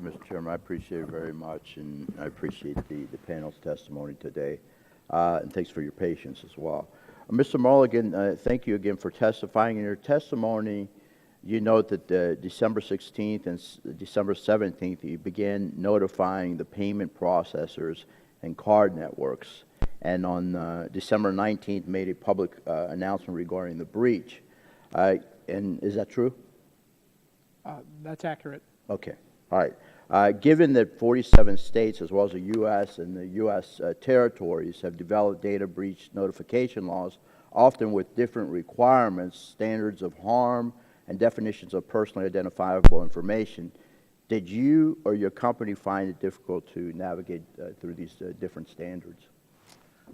you, Mr. Chairman. I appreciate it very much, and I appreciate the panel's testimony today. And thanks for your patience as well. Mr. Mulligan, thank you again for testifying. In your testimony, you note that December 16th and December 17th, you began notifying the payment processors and card networks. And on December 19th, made a public announcement regarding the breach. And is that true? That's accurate. Okay. All right. Given that 47 states, as well as the U.S. and the U.S. Territories, have developed data breach notification laws, often with different requirements, standards of harm, and definitions of personally identifiable information, did you or your company find it difficult to navigate through these different standards?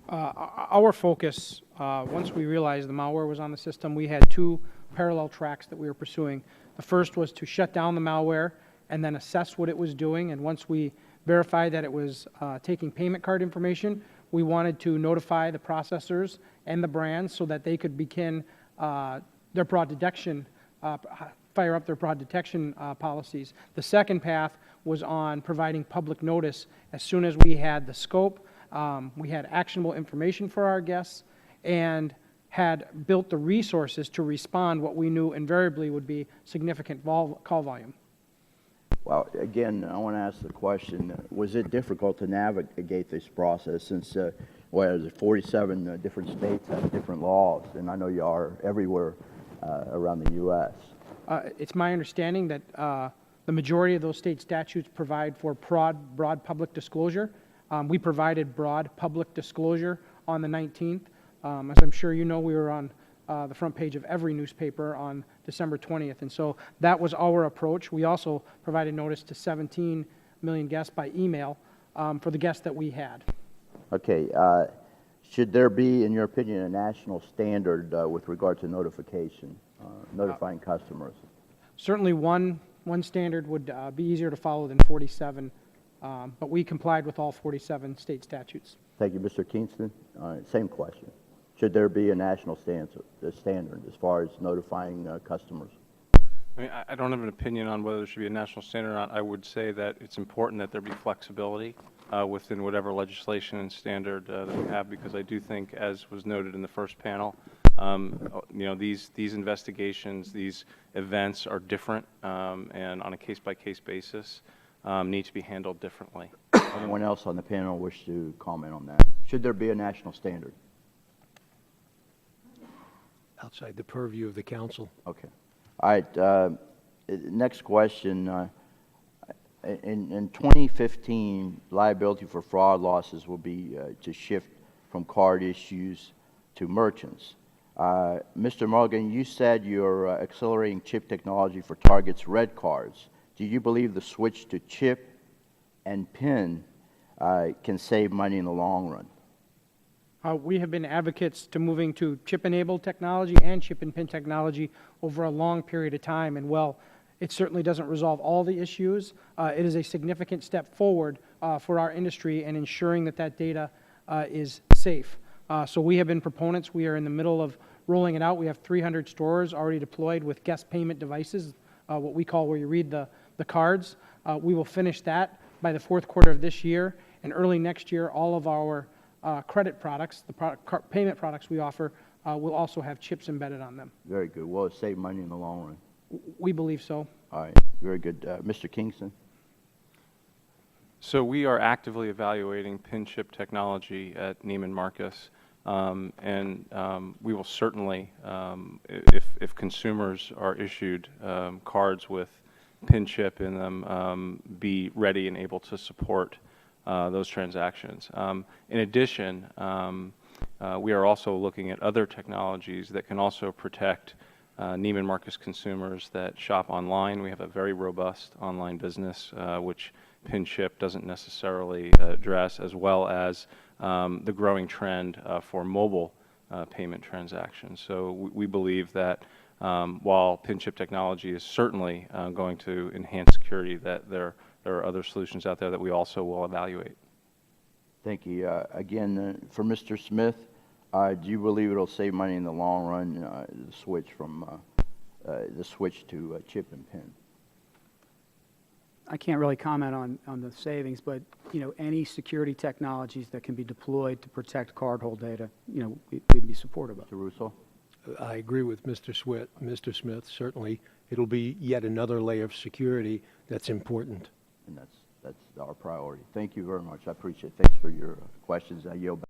Our focus, once we realized the malware was on the system, we had two parallel tracks that we were pursuing. The first was to shut down the malware and then assess what it was doing. And once we verified that it was taking payment card information, we wanted to notify the processors and the brands so that they could begin their fraud detection, fire up their fraud detection policies. The second path was on providing public notice as soon as we had the scope, we had actionable information for our guests, and had built the resources to respond what we knew invariably would be significant call volume. Well, again, I want to ask the question, was it difficult to navigate this process since, 47 different states have different laws, and I know you are everywhere around the U.S.? It's my understanding that the majority of those state statutes provide for broad public disclosure. We provided broad public disclosure on the 19th. As I'm sure you know, we were on the front page of every newspaper on December 20th, and so that was our approach. We also provided notice to 17 million guests by email for the guests that we had. Okay. Should there be, in your opinion, a national standard with regard to notification, notifying customers? Certainly one standard would be easier to follow than 47, but we complied with all 47 state statutes. Thank you. Mr. Kingston, same question. Should there be a national standard as far as notifying customers? I mean, I don't have an opinion on whether there should be a national standard or not. I would say that it's important that there be flexibility within whatever legislation and standard that we have, because I do think, as was noted in the first panel, these investigations, these events are different, and on a case-by-case basis need to be handled differently. Anyone else on the panel wish to comment on that? Should there be a national standard? Outside the purview of the council. Okay. All right. Next question. In 2015, liability for fraud losses will be to shift from card issues to merchants. Mr. Morgan, you said you're accelerating chip technology for Target's red cards. Do you believe the switch to chip and PIN can save money in the long run? We have been advocates to moving to chip-enabled technology and chip-and-PIN technology over a long period of time, and while it certainly doesn't resolve all the issues, it is a significant step forward for our industry in ensuring that that data is safe. So we have been proponents. We are in the middle of rolling it out. We have 300 stores already deployed with guest payment devices, what we call where you read the cards. We will finish that by the fourth quarter of this year, and early next year, all of our credit products, the payment products we offer, will also have chips embedded on them. Very good. Will it save money in the long run? We believe so. All right. Very good. Mr. Kingston? So we are actively evaluating PIN chip technology at Neiman Marcus, and we will certainly, if consumers are issued cards with PIN chip in them, be ready and able to support those transactions. In addition, we are also looking at other technologies that can also protect Neiman Marcus consumers that shop online. We have a very robust online business, which PIN chip doesn't necessarily address, as well as the growing trend for mobile payment transactions. So we believe that while PIN chip technology is certainly going to enhance security, that there are other solutions out there that we also will evaluate. Thank you. Again, for Mr. Smith, do you believe it'll save money in the long run, the switch to chip and PIN? I can't really comment on the savings, but, you know, any security technologies that can be deployed to protect cardhold data, you know, we'd be supportive of. Mr. Russo? I agree with Mr. Smith. Certainly, it'll be yet another layer of security that's important. And that's our priority. Thank you very much. I appreciate it. Thanks for your questions. I yield back.